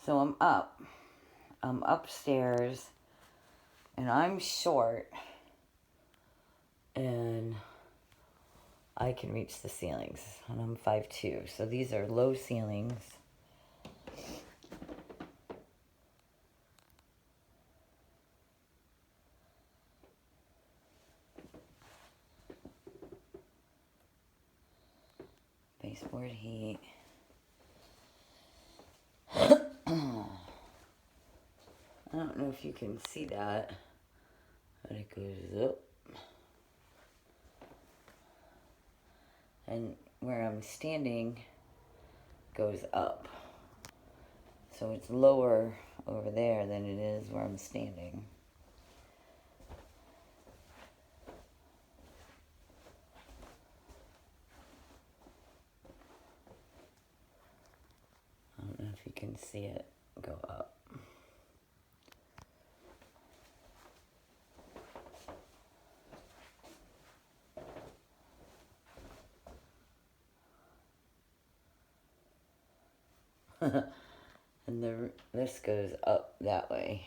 So I'm up. I'm upstairs. And I'm short. And I can reach the ceilings. And I'm 5'2". So these are low ceilings. Baseboard heat. I don't know if you can see that, but it goes up. And where I'm standing goes up. So it's lower over there than it is where I'm standing. I don't know if you can see it go up. And this goes up that way.